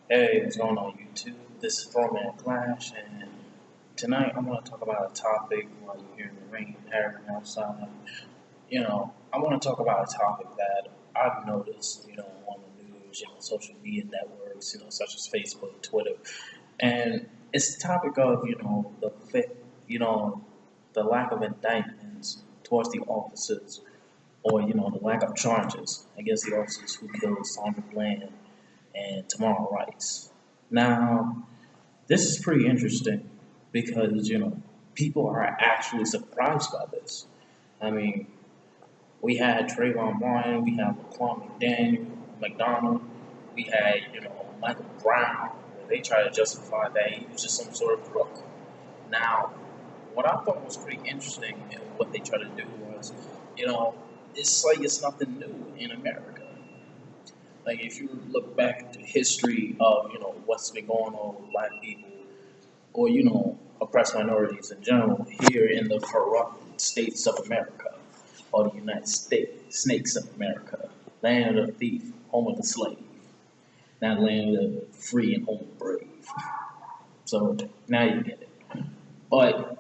Hey, what's going on YouTube? This is Foreman Clash, and tonight I'm going to talk about a topic while you're hearing the rain pattering outside. I want to talk about a topic that I've noticed, on the news, social media networks, such as Facebook, Twitter, and it's the topic of, the lack of indictments towards the officers, or the lack of charges against the officers who killed Sandra Bland and Tamir Rice. Now, this is pretty interesting because, people are actually surprised by this. I mean, we had Trayvon Martin, we had Laquan McDonald, we had, Michael Brown, where they try to justify that he was just some sort of crook. Now, what I thought was pretty interesting and what they tried to do was, it's like it's nothing new in America. Like if you look back to history of what's been going on with black people or oppressed minorities in general here in the corrupt states of America or the United States, snakes of America, land of the thief, home of the slave, not land of the free and home of the brave. So now you get it. But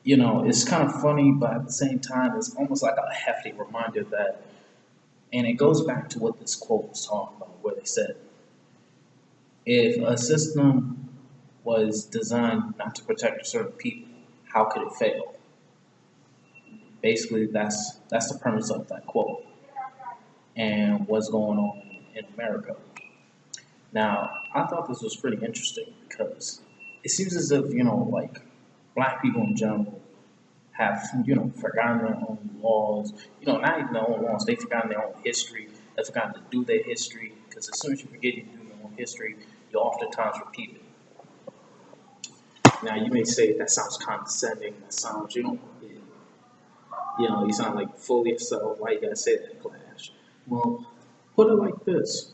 it's kind of funny, but at the same time, it's almost like a hefty reminder that. And it goes back to what this quote was talking about, where they said, if a system was designed not to protect certain people, how could it fail? Basically, that's the premise of that quote and what's going on in America. Now, I thought this was pretty interesting because it seems as if, like black people in general have, forgotten their own laws, not even their own laws, they've forgotten their own history, they've forgotten to do their history, because as soon as you forget you do your own history, you oftentimes repeat it. Now, you may say that sounds condescending, that sounds, you sound like full of yourself, why you gotta say that, Clash? Well, put it like this.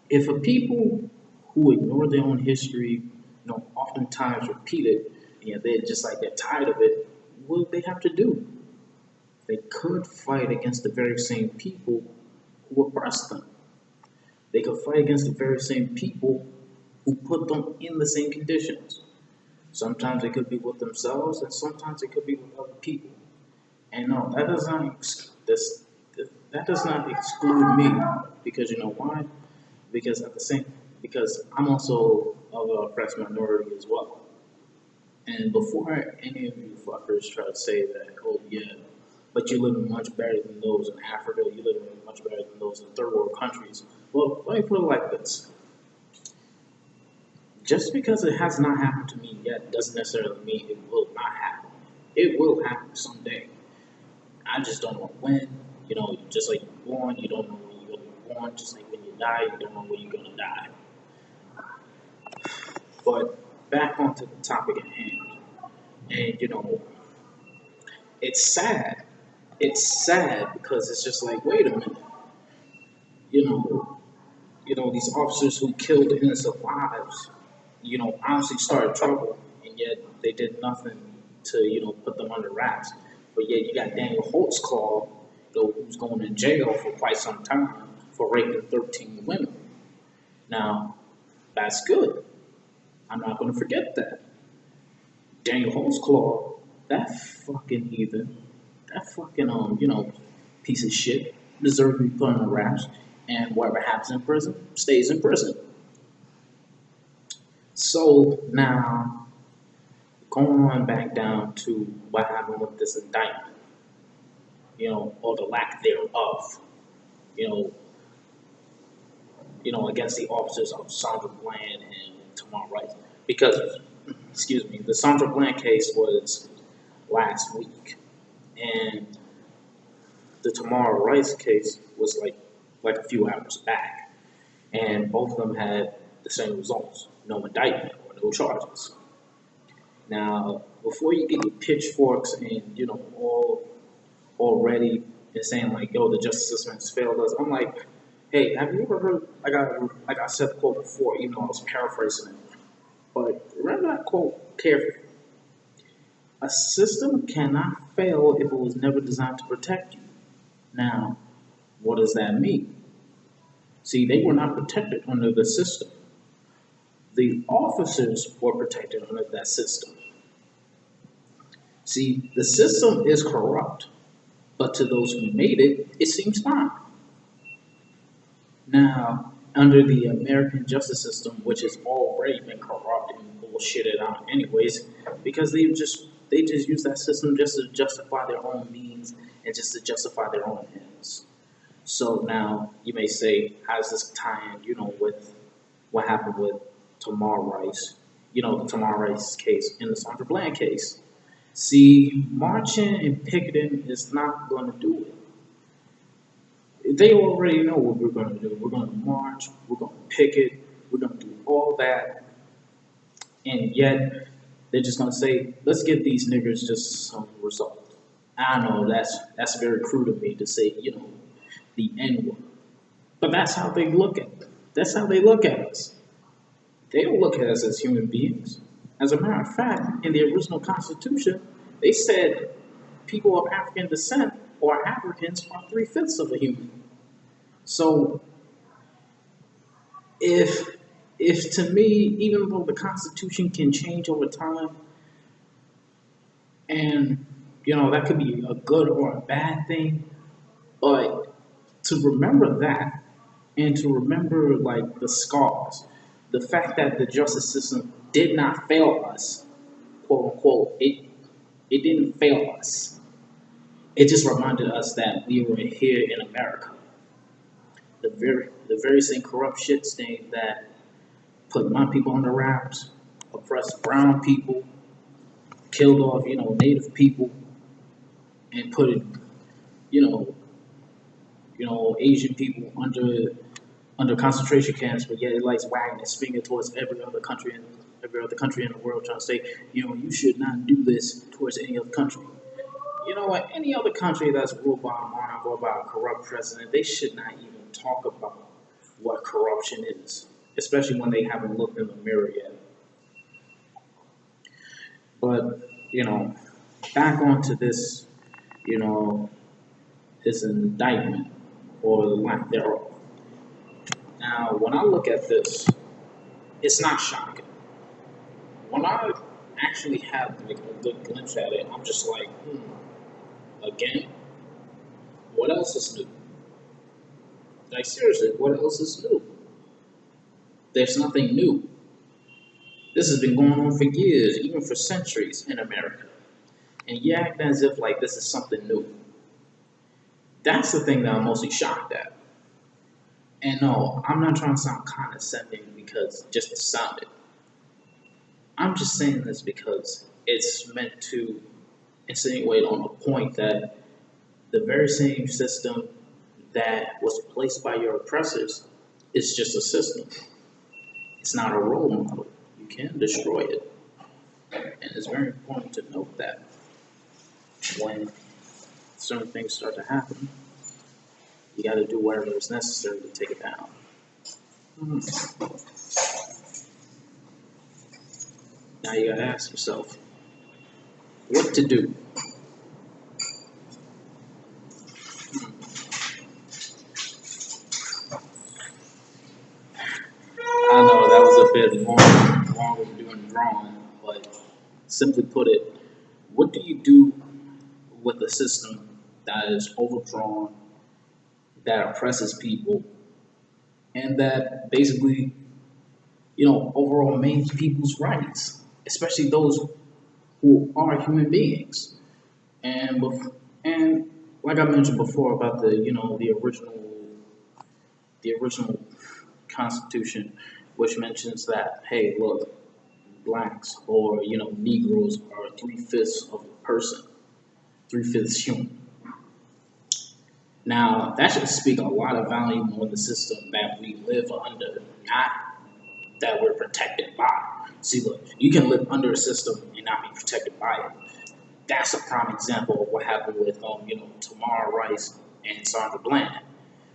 If a people who ignore their own history, oftentimes repeat it, they're just like they're tired of it, what do they have to do? They could fight against the very same people who oppressed them. They could fight against the very same people who put them in the same conditions. Sometimes it could be with themselves, and sometimes it could be with other people. And no, that does not exclude me because you know why? Because because I'm also of an oppressed minority as well. And before any of you fuckers try to say that, oh yeah, but you live in much better than those in Africa, you live in much better than those in third world countries. Well, let me put it like this. Just because it has not happened to me yet doesn't necessarily mean it will not happen. It will happen someday. I just don't know when. Just like you're born, you don't know when you're going to be born. Just like when you die, you don't know when you're going to die. But back onto the topic at hand. And it's sad. It's sad because it's just like, wait a minute. You know, these officers who killed innocent lives, honestly started trouble, and yet they did nothing to, put them under wraps. But yet you got Daniel Holtzclaw, who's going to jail for quite some time for raping 13 women. Now, that's good. I'm not going to forget that. Daniel Holtzclaw, that fucking heathen, that fucking piece of shit deserves to be put on the wraps, and whatever happens in prison stays in prison. So now, going on back down to what happened with this indictment, or the lack thereof, you know, against the officers of Sandra Bland and Tamir Rice, because, excuse me, the Sandra Bland case was last week, and the Tamir Rice case was like a few hours back, and both of them had the same results: no indictment or no charges. Now, before you get your pitchforks and all ready and saying like, "Yo, the justice system has failed us," I'm like, "Hey, have you ever heard like I said the quote before, even though I was paraphrasing it, but remember that quote carefully. A system cannot fail if it was never designed to protect you. Now, what does that mean? See, they were not protected under the system. The officers were protected under that system. See, the system is corrupt, but to those who made it, it seems fine. Now, under the American justice system, which has already been corrupt and bullshitted out anyways, because they just use that system just to justify their own means and just to justify their own ends. So now you may say, how does this tie in, with what happened with Tamar Rice, the Tamar Rice case and the Sandra Bland case? See, marching and picketing is not going to do it. They already know what we're going to do. We're going to march, we're going to picket, we're going to do all that, and yet they're just going to say, let's give these niggers just some result. I know that's very crude of me to say, the N word, but that's how they look at it. That's how they look at us. They don't look at us as human beings. As a matter of fact, in the original Constitution, they said people of African descent or Africans are 3/5 of a human. So, if to me, even though the Constitution can change over time, and that could be a good or a bad thing, but to remember that and to remember like the scars, the fact that the justice system did not fail us, quote unquote, it didn't fail us. It just reminded us that we were here in America. The very same corrupt shit stain that put my people under wraps, oppressed brown people, killed off, native people, and put you know, Asian people under concentration camps, but yet it likes wagging its finger towards every other country in the world, trying to say, you should not do this towards any other country. You know what? Any other country that's ruled by a monarch or by a corrupt president, they should not even talk about what corruption is, especially when they haven't looked in the mirror yet. But, back onto this, you know, this indictment or the lack thereof. Now, when I look at this, it's not shocking. When I actually have like a good glimpse at it, I'm just like, again, what else is new? Like seriously, what else is new? There's nothing new. This has been going on for years, even for centuries in America. And you act as if like this is something new. That's the thing that I'm mostly shocked at. And no, I'm not trying to sound condescending because just to sound it. I'm just saying this because it's meant to insinuate on the point that the very same system that was placed by your oppressors is just a system. It's not a role model. You can destroy it. And it's very important to note that when certain things start to happen, you got to do whatever is necessary to take it down. Now you got to ask yourself, what to do? I know that was a bit long of doing wrong, but simply put it, what do you do with a system that is overdrawn, that oppresses people, and that basically, overall maims people's rights, especially those who are human beings? And like I mentioned before about the original Constitution, which mentions that, hey, look, blacks or Negroes are 3/5 of a person, 3/5 human. Now that should speak a lot of volume on the system that we live under, not that we're protected by. See, look, you can live under a system and not be protected by it. That's a prime example of what happened with Tamar Rice and Sandra Bland.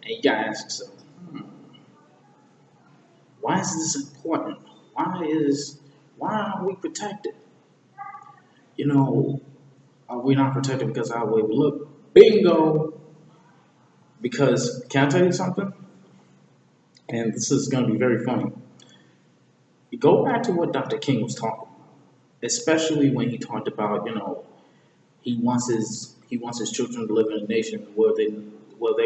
And you gotta ask yourself, why is this important? Why aren't we protected? Are we not protected because of how we look? Bingo! Because can I tell you something? and this is going to be very funny. You go back to what Dr. King was talking about, especially when he talked about, he wants his children to live in a nation where they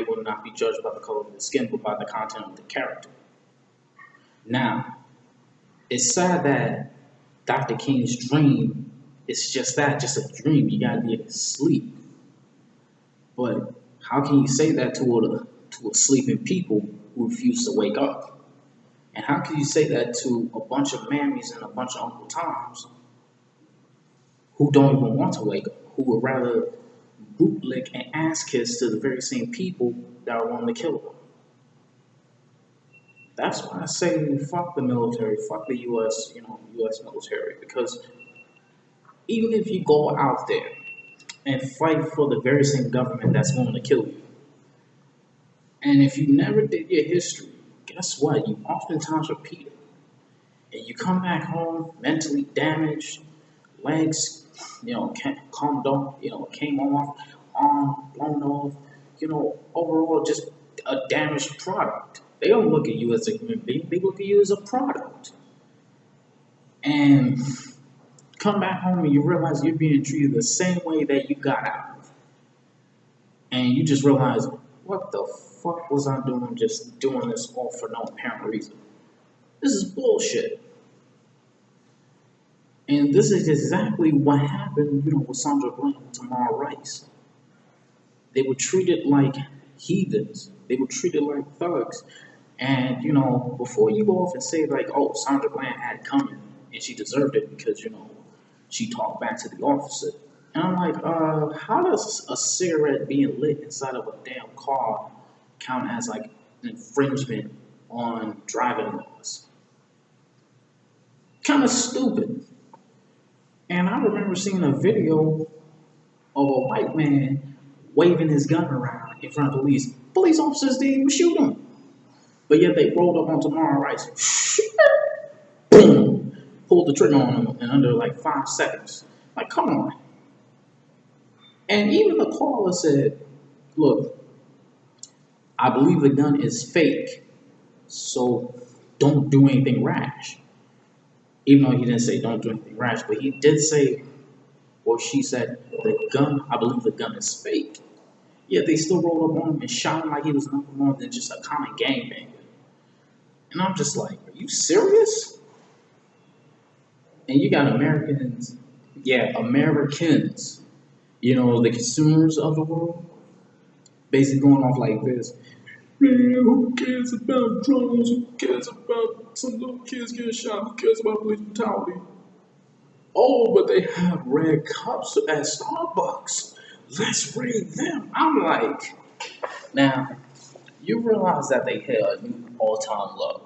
will not be judged by the color of their skin, but by the content of their character. Now, it's sad that Dr. King's dream is just that, just a dream. You gotta be asleep. But how can you say that to a sleeping people who refuse to wake up? And how can you say that to a bunch of mammies and a bunch of Uncle Toms who don't even want to wake up, who would rather bootlick and ass kiss to the very same people that are wanting to kill them? That's why I say fuck the military, fuck the U.S. military, because even if you go out there and fight for the very same government that's going to kill you, and if you never did your history, guess what? You oftentimes repeat it, and you come back home mentally damaged, legs, calmed off, came off, arm blown off, overall just a damaged product. They don't look at you as a human being; they look at you as a product. And come back home and you realize you're being treated the same way that you got out of, and you just realize, what the fuck was I doing? Just doing this all for no apparent reason. This is bullshit. And this is exactly what happened, with Sandra Bland and Tamir Rice. They were treated like heathens. They were treated like thugs. And, before you go off and say, like, oh, Sandra Bland had it coming and she deserved it because, she talked back to the officer. And I'm like, how does a cigarette being lit inside of a damn car count as, like, an infringement on driving laws? Kind of stupid. And I remember seeing a video of a white man waving his gun around in front of police. Police officers didn't even shoot him. But yet they rolled up on Tamir Rice. Boom! Pulled the trigger on him in under like 5 seconds. Like, come on. And even the caller said, look, I believe the gun is fake, so don't do anything rash. Even though he didn't say don't do anything rash, but he did say, or she said, I believe the gun is fake. Yet they still rolled up on him and shot him like he was nothing more than just a common gangbanger. And I'm just like, are you serious? And you got Americans, the consumers of the world, basically going off like this. Man, who cares about drones? Who cares about some little kids getting shot? Who cares about police brutality? Oh, but they have red cups at Starbucks. Let's raid them. I'm like, now, you realize that they hit a new all-time low,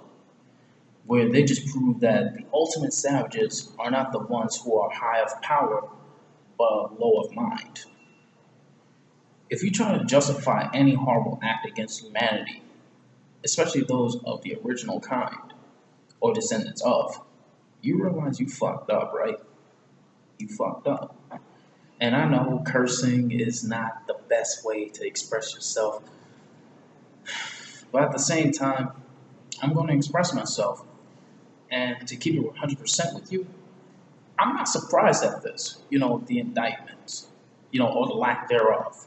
where they just proved that the ultimate savages are not the ones who are high of power, but low of mind. If you try to justify any horrible act against humanity, especially those of the original kind, or descendants of, you realize you fucked up, right? You fucked up. And I know cursing is not the best way to express yourself, but at the same time, I'm going to express myself. And to keep it 100% with you, I'm not surprised at this, the indictments, or the lack thereof.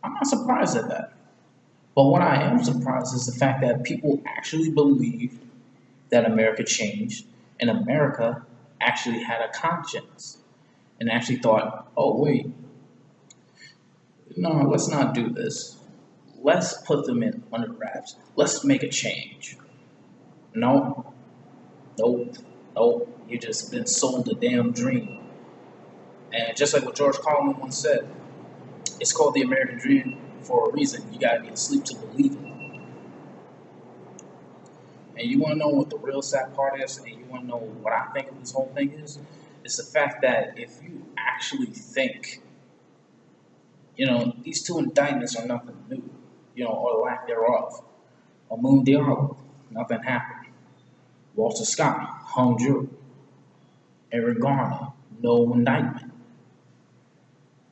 I'm not surprised at that. But what I am surprised is the fact that people actually believed that America changed and America actually had a conscience and actually thought, oh, wait, no, let's not do this. Let's put them in under wraps. Let's make a change. No, nope. You just been sold a damn dream. And just like what George Carlin once said, it's called the American dream for a reason. You gotta be asleep to believe it. And you wanna know what the real sad part is, and you wanna know what I think of this whole thing is? It's the fact that if you actually think, these two indictments are nothing new, or lack thereof. Moon Diallo, nothing happened. Walter Scott, hung jury. Eric Garner, no indictment.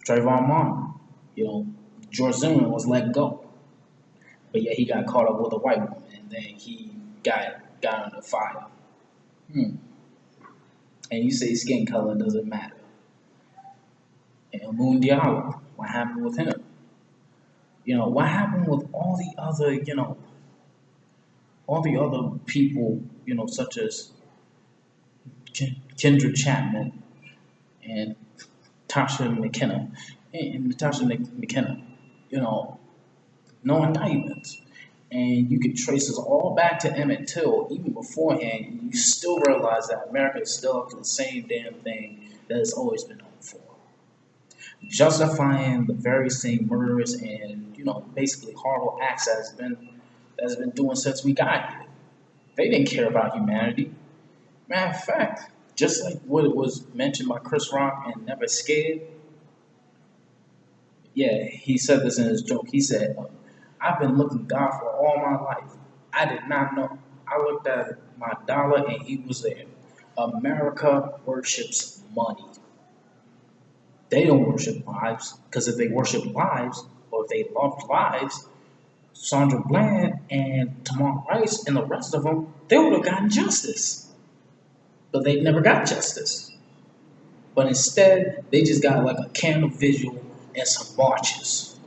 Trayvon Martin, George Zimmerman was let go. But yet he got caught up with a white woman. and then he got under fire. Hmm. And you say skin color doesn't matter. And Moon Diallo, what happened with him? What happened with all the other, all the other people, such as Kendra Chapman and Natasha McKenna, you know, no indictments. And you can trace this all back to Emmett Till, even beforehand, and you still realize that America is still up to the same damn thing that it's always been known for. Justifying the very same murderous and, basically horrible acts that's been doing since we got here. They didn't care about humanity. Matter of fact, just like what it was mentioned by Chris Rock and Never Scared, yeah, he said this in his joke. He said, I've been looking God for all my life. I did not know. I looked at my dollar and he was there. America worships money. They don't worship lives, because if they worship lives, or if they loved lives, Sandra Bland and Tamir Rice and the rest of them, they would have gotten justice. But they never got justice. But instead, they just got like a candle visual and some marches.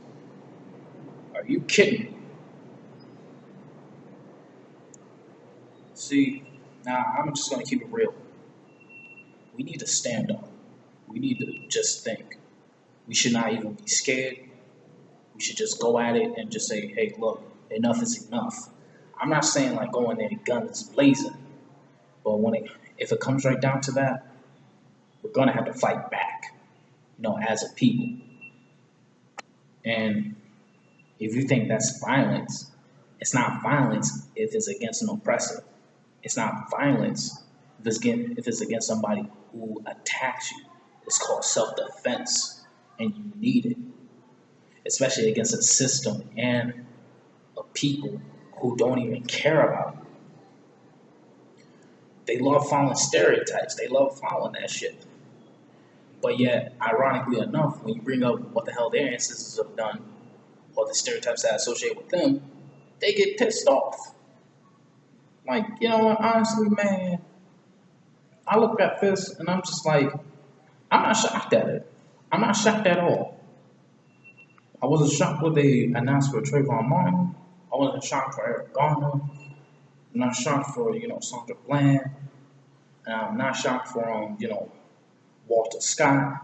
Are you kidding me? See, now I'm just going to keep it real. We need to stand up. We need to just think. We should not even be scared. We should just go at it and just say, hey, look, enough is enough. I'm not saying like go in there guns blazing, but if it comes right down to that, we're gonna have to fight back, as a people. And if you think that's violence, it's not violence if it's against an oppressor. It's not violence if it's against somebody who attacks you. It's called self-defense, and you need it, especially against a system and a people who don't even care about it. They love following stereotypes. They love following that shit. But yet, ironically enough, when you bring up what the hell their ancestors have done, or the stereotypes that associate with them, they get pissed off. Like, honestly, man, I look at this and I'm just like, I'm not shocked at it. I'm not shocked at all. I wasn't shocked when they announced for Trayvon Martin. I wasn't shocked for Eric Garner. I'm not shocked for, Sandra Bland. And I'm not shocked for, Walter Scott.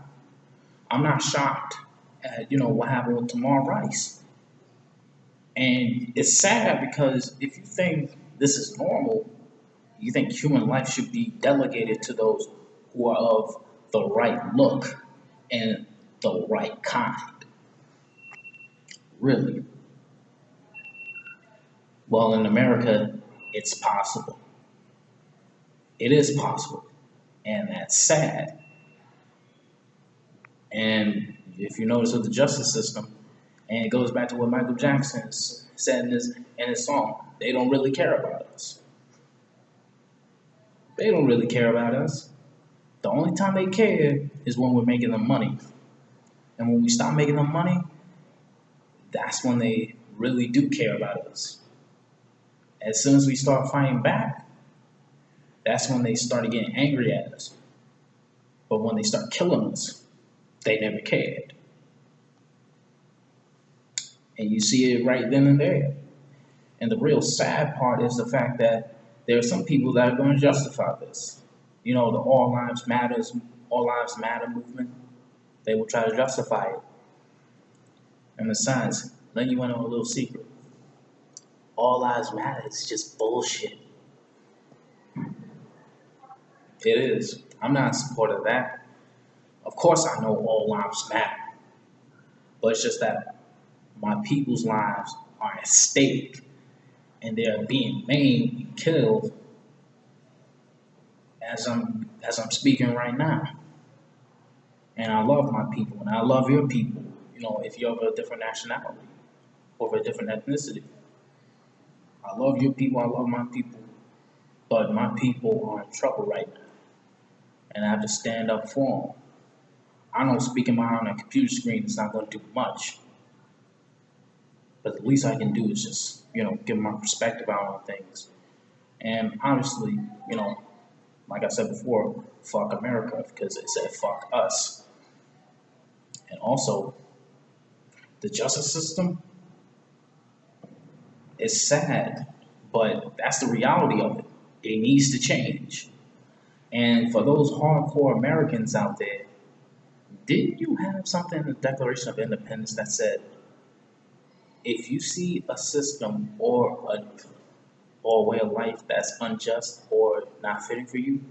I'm not shocked at, what happened with Tamir Rice. And it's sad because if you think this is normal, you think human life should be delegated to those who are of the right look and the right kind. Really. Well, in America, it's possible. It is possible. And that's sad. And if you notice with the justice system, and it goes back to what Michael Jackson said in his song, they don't really care about us. They don't really care about us. The only time they care is when we're making them money. And when we stop making them money, that's when they really do care about us. As soon as we start fighting back, that's when they start getting angry at us. But when they start killing us, they never cared. And you see it right then and there. And the real sad part is the fact that there are some people that are going to justify this. The All Lives Matter movement. They will try to justify it. And besides, let you in on a little secret. All Lives Matter is just bullshit. It is. I'm not in support of that. Of course I know all lives matter. But it's just that my people's lives are at stake and they're being maimed and killed as I'm speaking right now. And I love my people and I love your people, if you're of a different nationality or of a different ethnicity. I love your people, I love my people, but my people are in trouble right now. And I have to stand up for them. I know speaking behind a computer screen is not going to do much. But the least I can do is just, give my perspective out on things. And obviously, like I said before, fuck America because it said fuck us. And also, the justice system is sad, but that's the reality of it. It needs to change. And for those hardcore Americans out there, didn't you have something in the Declaration of Independence that said, if you see a system or a way of life that's unjust or not fitting for you,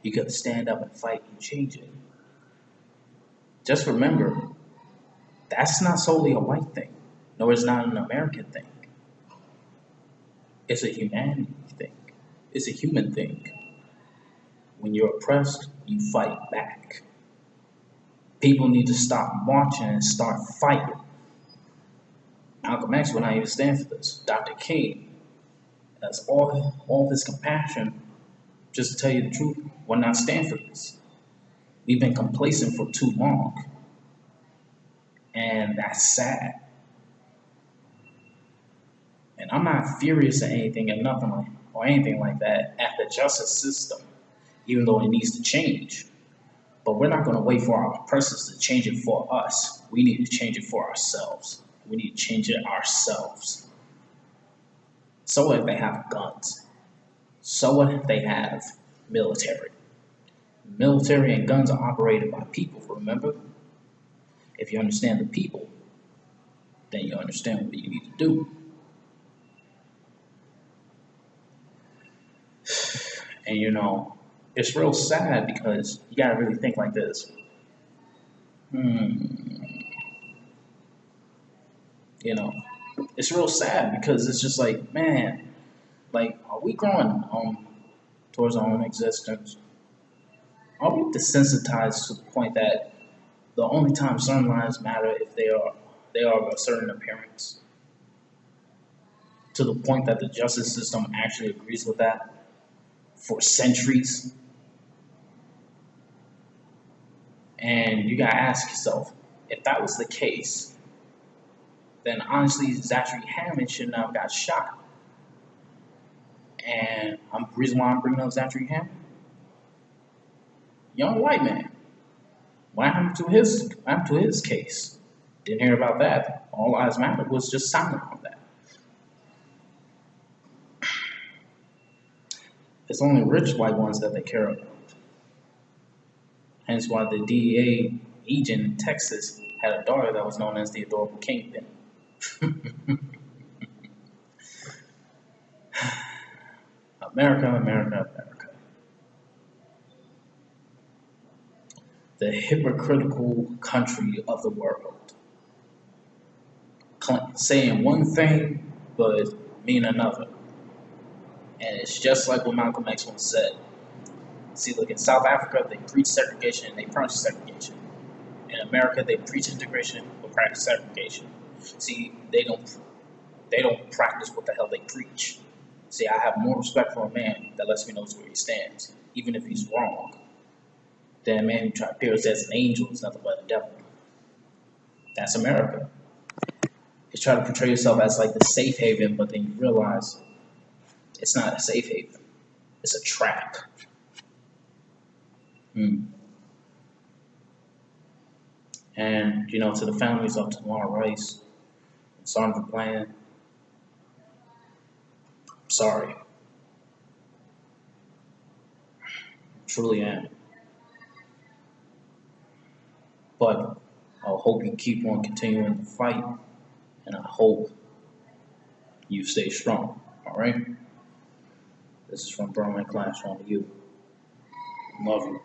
you got to stand up and fight and change it. Just remember, that's not solely a white thing, nor is not an American thing. It's a humanity thing. It's a human thing. When you're oppressed, you fight back. People need to stop marching and start fighting. Malcolm X would not even stand for this. Dr. King, that's all of his compassion. Just to tell you the truth, will not stand for this. We've been complacent for too long. And that's sad. And I'm not furious at anything or anything like that at the justice system, even though it needs to change. But we're not going to wait for our oppressors to change it for us. We need to change it for ourselves. We need to change it ourselves. So what if they have guns? So what if they have military? Military and guns are operated by people, remember? If you understand the people, then you understand what you need to do. And it's real sad because you gotta really think like this. It's real sad because it's just like, man, like, are we growing towards our own existence? Are we desensitized to the point that the only time certain lives matter if they are of a certain appearance? To the point that the justice system actually agrees with that for centuries? And you gotta ask yourself, if that was the case, then honestly, Zachary Hammond shouldn't have got shot. And the reason why I'm bringing up Zachary Hammond, young white man. What happened to his case? Didn't hear about that. All Lives Matter was just silent on that. It's only rich white ones that they care about. Hence why the DEA agent in Texas had a daughter that was known as the Adorable Kingpin. America, America, America. The hypocritical country of the world. Saying one thing, but mean another. And it's just like what Malcolm X once said. See, look, in South Africa, they preach segregation and they practice segregation. In America, they preach integration but practice segregation. See, they don't practice what the hell they preach. See, I have more respect for a man that lets me know where he stands, even if he's wrong, than a man who appears as an angel is nothing but a devil. That's America. You try to portray yourself as like the safe haven, but then you realize it's not a safe haven. It's a trap. And, to the families of Tamir Rice and Sandra Bland, I'm sorry. I truly am. But I hope you keep on continuing to fight, and I hope you stay strong, all right? This is from Burn My Classroom to you. Love you.